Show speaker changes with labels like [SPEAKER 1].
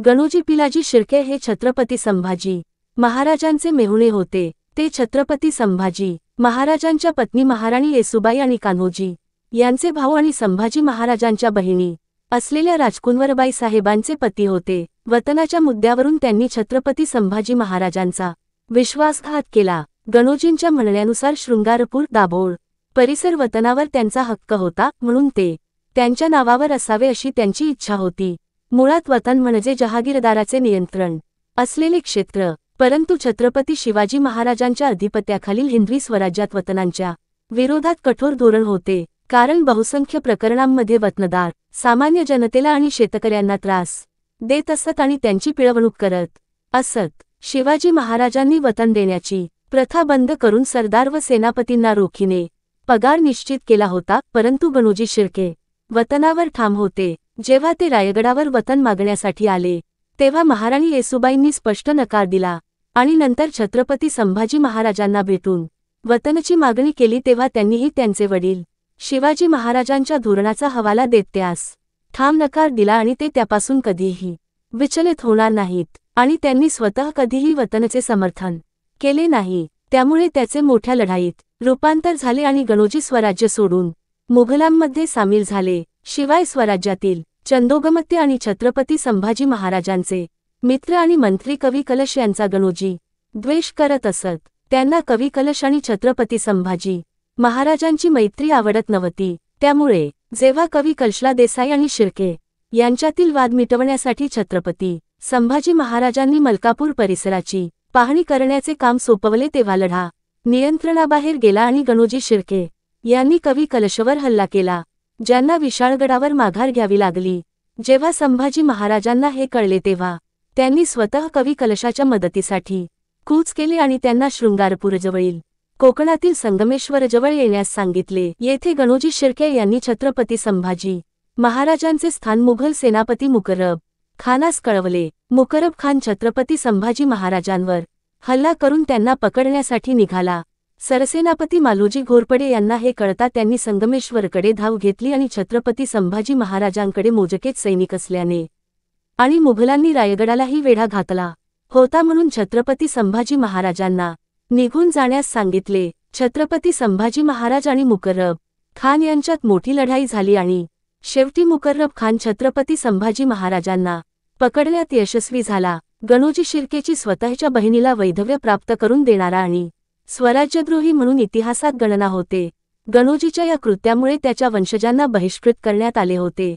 [SPEAKER 1] गणोजी पिलाजी शिर्के हे छत्रपती संभाजी महाराजांचे मेहुणे होते। ते छत्रपती संभाजी महाराजांच्या पत्नी महाराणी येसूबाई आणि कान्होजी यांचे भाऊ आणि संभाजी महाराजांच्या बहिणी असलेल्या राजकुंवरबाई साहेबांचे पती होते। वतनाच्या मुद्द्यावरून त्यांनी छत्रपती संभाजी महाराजांचा विश्वासघात केला। गणोजींच्या म्हणण्यानुसार शृंगारपूर दाभोळ परिसर वतनावर त्यांचा हक्क होता, म्हणून ते त्यांच्या नावावर असावे अशी त्यांची इच्छा होती। मुळात वतन म्हणजे जहागीरदाराचे नियंत्रण असलेले क्षेत्र, परंतु छत्रपती शिवाजी महाराजांच्या अधिपत्याखालील हिंदवी स्वराज्यात वतनांच्या विरोधात कठोर धोरण होते, कारण बहुसंख्य प्रकरणांमध्ये वतनदार सामान्य जनतेला आणि शेतकऱ्यांना त्रास देत असत आणि त्यांची पिळवणूक करत असत। शिवाजी महाराजांनी वतन देण्याची प्रथा बंद करून सरदार व सेनापतींना रोखीने पगार निश्चित केला होता, परंतु गणोजी शिर्के वतनावर ठाम होते। जेव्हा ते रायगडावर वतन मागण्यासाठी आले तेव्हा महाराणी येसूबाईंनी स्पष्ट नकार दिला आणि नंतर छत्रपती संभाजी महाराजांना भेटून वतनची मागणी केली, तेव्हा त्यांनीही त्यांचे वडील शिवाजी महाराजांच्या धोरणाचा हवाला देत त्यास ठाम नकार दिला आणि ते त्यापासून कधीही विचलित होणार नाहीत आणि त्यांनी स्वतः कधीही वतनचे समर्थन केले नाही। त्यामुळे त्याचे मोठ्या लढाईत रूपांतर झाले आणि गणोजी स्वराज्य सोडून मुघलांमध्ये सामील झाले। शिवाय स्वराज्यातील चंदोगमत्य आणि छत्रपती संभाजी महाराजांचे मित्र आणि मंत्री कवी कलश यांचा गणोजी द्वेष करत असत। त्यांना कवी कलश आणि छत्रपती संभाजी महाराजांची मैत्री आवडत नव्हती। त्यामुळे जेव्हा कवी कलशला देसाई आणि शिर्के यांच्यातील वाद मिटवण्यासाठी छत्रपती संभाजी महाराजांनी मलकापूर परिसराची पाहणी करण्याचे काम सोपवले, तेव्हा लढा नियंत्रणाबाहेर गेला आणि गणोजी शिर्के यांनी कवी कलशवर हल्ला केला, ज्यांना विशाळगडावर माघार घ्यावी लागली। जेव्हा संभाजी महाराजांना हे कळले तेव्हा त्यांनी स्वतः कवी कलशाच्या मदतीसाठी कूच केले आणि त्यांना शृंगारपूरजवळील कोकणातील संगमेश्वरजवळ येण्यास सांगितले। येथे गणोजी शिर्के यांनी छत्रपती संभाजी महाराजांचे स्थान मुघल सेनापती मुकर्रब खानास कळवले। मुकर्रब खान छत्रपती संभाजी महाराजांवर हल्ला करून त्यांना पकडण्यासाठी निघाला। सरसेनापती मालोजी घोरपडे यांना हे कळता त्यांनी संगमेश्वरकडे धाव घेतली आणि छत्रपती संभाजी महाराजांकडे मोजकेच सैनिक असल्याने आणि मुघलांनी रायगडालाही वेढा घातला होता, म्हणून छत्रपती संभाजी महाराजांना निघून जाण्यास सांगितले। छत्रपती संभाजी महाराज आणि मुकर्रब खान यांच्यात मोठी लढाई झाली आणि शेवटी मुकर्रब खान छत्रपती संभाजी महाराजांना पकडण्यात यशस्वी झाला। गणोजी शिर्केची स्वतःच्या बहिणीला वैधव्य प्राप्त करून देणारा आणि स्वराज्यद्रोही म्हणून इतिहासात गणना होते। गणोजीच्या या कृत्यामुळे त्याच्या वंशजांना बहिष्कृत करण्यात आले होते।